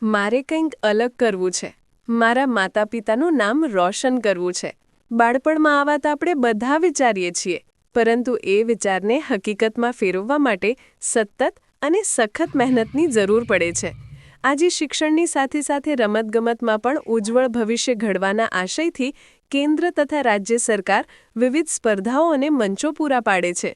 મારે કંઈક અલગ કરવું છે. મારા માતા પિતાનું નામ રોશન કરવું છે. બાળપણમાં આ વાત આપણે બધા વિચારીએ છીએ, પરંતુ એ વિચારને હકીકતમાં ફેરવવા માટે સતત અને સખત મહેનતની જરૂર પડે છે. આજે શિક્ષણની સાથે સાથે રમતગમતમાં પણ ઉજ્જવળ ભવિષ્ય ઘડવાના આશયથી કેન્દ્ર તથા રાજ્ય સરકાર વિવિધ સ્પર્ધાઓ અને મંચો પૂરા પાડે છે.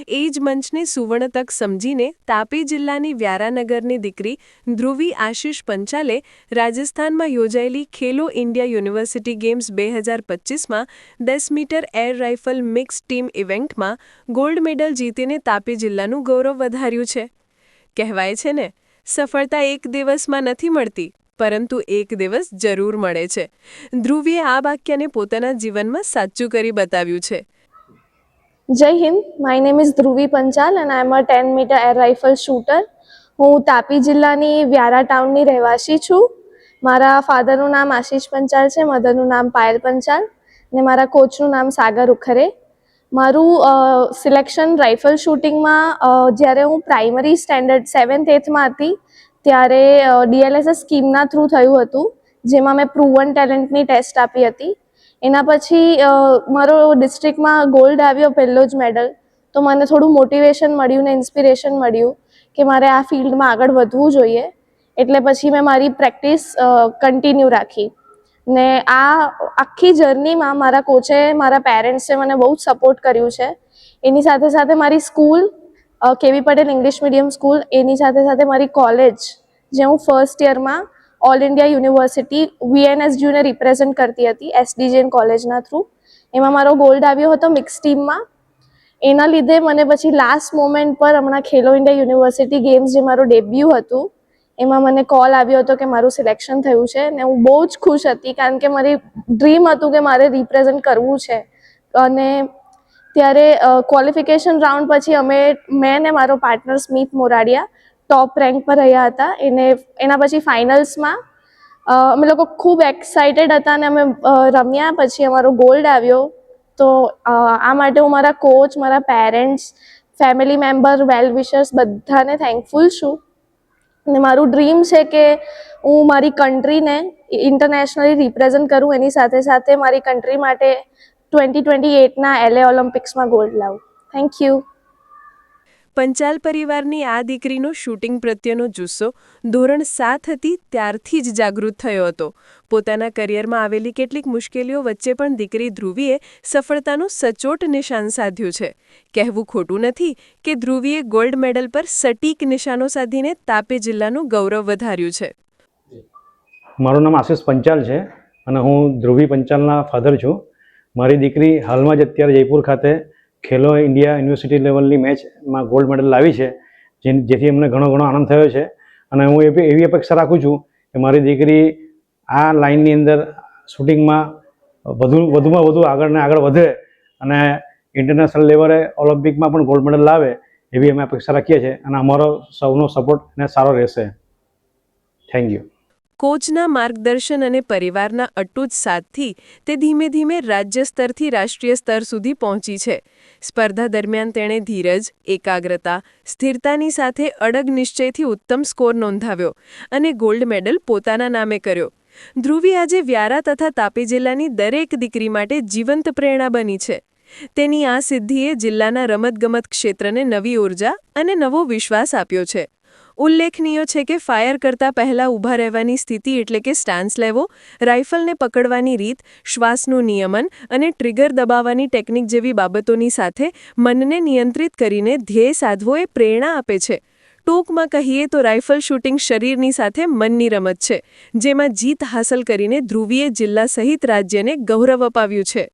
એ જ મંચને સુવર્ણ તક સમજીને તાપી જિલ્લાની વ્યારાનગરની દીકરી ધ્રુવી આશિષ પંચાલે રાજસ્થાનમાં યોજાયેલી ખેલો ઇન્ડિયા યુનિવર્સિટી ગેમ્સ 2025માં 10 metre air rifle mix team ઇવેન્ટમાં ગોલ્ડ મેડલ જીતીને તાપી જિલ્લાનું ગૌરવ વધાર્યું છે. કહેવાય છે ને, સફળતા એક દિવસમાં નથી મળતી, પરંતુ એક દિવસ જરૂર મળે છે. ધ્રુવીએ આ વાક્યને પોતાના જીવનમાં સાચું કરી બતાવ્યું છે. Jai Hind. My name is Dhruvi Panchal and I am a 10 metre air rifle shooter. હું તાપી જિલ્લાની વ્યારા ટાઉનની રહેવાસી છું. મારા ફાધરનું નામ આશીષ પંચાલ છે, મધરનું નામ પાયલ પંચાલ ને મારા કોચનું નામ સાગર ઉખરે. મારું સિલેક્શન રાઇફલ શૂટિંગમાં જ્યારે હું પ્રાઇમરી સ્ટેન્ડર્ડ 7th 8thમાં હતી ત્યારે DLSS સ્કીમના થ્રુ થયું હતું, જેમાં મેં પ્રૂવન ટેલેન્ટની ટેસ્ટ આપી હતી. એના પછી મારો ડિસ્ટ્રિક્ટમાં ગોલ્ડ આવ્યો, પહેલો જ મેડલ. તો મને થોડું મોટિવેશન મળ્યું ને ઇન્સ્પિરેશન મળ્યું કે મારે આ ફિલ્ડમાં આગળ વધવું જોઈએ. એટલે પછી મેં મારી પ્રેક્ટિસ કન્ટિન્યુ રાખી ને આ આખી જર્નીમાં મારા કોચે, મારા પેરેન્ટ્સે મને બહુ જ સપોર્ટ કર્યું છે. એની સાથે સાથે મારી school KV Patel English medium school, એની સાથે સાથે મારી કોલેજ, જે હું ફર્સ્ટ યરમાં ઓલ ઇન્ડિયા યુનિવર્સિટી VNSUને રિપ્રેઝેન્ટ કરતી હતી SDJN કોલેજના થ્રુ. એમાં મારો ગોલ્ડ આવ્યો હતો મિક્સ ટીમમાં. એના લીધે મને પછી લાસ્ટ મોમેન્ટ પર હમણાં ખેલો ઇન્ડિયા યુનિવર્સિટી ગેમ્સ, જે મારો ડેબ્યુ હતું, એમાં મને કોલ આવ્યો હતો કે મારું સિલેક્શન થયું છે ને હું બહુ જ ખુશ હતી, કારણ કે મારી ડ્રીમ હતું કે મારે રિપ્રેઝેન્ટ કરવું છે. અને ત્યારે ક્વોલિફિકેશન રાઉન્ડ પછી મેં ને મારો પાર્ટનર સ્મિત મોરાડિયા ટોપ રેન્ક પર રહ્યા હતા. એના પછી ફાઇનલ્સમાં અમે લોકો ખૂબ એક્સાઇટેડ હતા અને અમે રમ્યા. પછી અમારો ગોલ્ડ આવ્યો. તો આ માટે હું મારા કોચ, મારા પેરેન્ટ્સ, ફેમિલી મેમ્બર, વેલ વિશર્સ બધાને થેન્કફુલ છું. અને મારું ડ્રીમ છે કે હું મારી કન્ટ્રીને ઇન્ટરનેશનલી રિપ્રેઝેન્ટ કરું, એની સાથે સાથે મારી કન્ટ્રી માટે 2028ના LA ઓલિમ્પિક્સમાં ગોલ્ડ લાવું. Thank you. પંચાલ પરિવારની આ દીકરીનો શૂટિંગ પ્રત્યેનો જુસ્સો ધોરણ 7 હતી ત્યારથી જ જાગૃત થયો હતો. પોતાના કરિયરમાં આવેલી કેટલીક મુશ્કેલીઓ વચ્ચે પણ દીકરી ધ્રુવીએ સફળતાનું સચોટ નિશાન સાધ્યું છે. કહેવું ખોટું નથી કે ધ્રુવીએ ગોલ્ડ મેડલ પર સટીક નિશાનો સાધીને તાપી જિલ્લાનું ગૌરવ વધાર્યું છે. મારું નામ આશીષ પંચાલ છે અને હું ધ્રુવી પંચાલના ફાધર છું. મારી દીકરી હાલમાં જ અત્યારે જયપુર ખાતે ખેલો ઇન્ડિયા યુનિવર્સિટી લેવલની મેચમાં ગોલ્ડ મેડલ લાવી છે, જેથી અમને ઘણો આનંદ થયો છે. અને હું એવી અપેક્ષા રાખું છું કે મારી દીકરી આ લાઇનની અંદર શૂટિંગમાં વધુમાં વધુ આગળ વધે અને ઇન્ટરનેશનલ લેવલે ઓલિમ્પિકમાં પણ ગોલ્ડ મેડલ લાવે, એવી અમે અપેક્ષા રાખીએ છીએ. અને અમારો સૌનો સપોર્ટ એને સારો રહેશે. Thank you. કોચના માર્ગદર્શન અને પરિવારના અટૂટ સાથથી તે ધીમે ધીમે રાજ્ય સ્તરથી રાષ્ટ્રીય સ્તર સુધી પહોંચી છે. સ્પર્ધા દરમિયાન તેણે ધીરજ, એકાગ્રતા, સ્થિરતાની સાથે અડગ નિશ્ચયથી ઉત્તમ સ્કોર નોંધાવ્યો અને ગોલ્ડ મેડલ પોતાના નામે કર્યો. ધ્રુવી આજે વ્યારા તથા તાપી જિલ્લાની દરેક દીકરી માટે જીવંત પ્રેરણા બની છે. તેની આ સિદ્ધિએ જિલ્લાના રમતગમત ક્ષેત્રને નવી ઉર્જા અને નવો વિશ્વાસ આપ્યો છે. ઉલ્લેખનીય છે કે ફાયર કરતા પહેલા ઊભા રહેવાની સ્થિતિ એટલે કે સ્ટાન્સ લેવો, રાઇફલને પકડવાની રીત, શ્વાસનું નિયમન અને ટ્રિગર દબાવવાની ટેકનિક જેવી બાબતોની સાથે મનને નિયંત્રિત કરીને ધ્યેય સાધવો એ પ્રેરણા આપે છે. ટૂંકમાં કહીએ તો રાઇફલ શૂટિંગ શરીરની સાથે મનની રમત છે, જેમાં જીત હાંસલ કરીને ધ્રુવીએ જિલ્લા સહિત રાજ્યને ગૌરવ અપાવ્યું છે.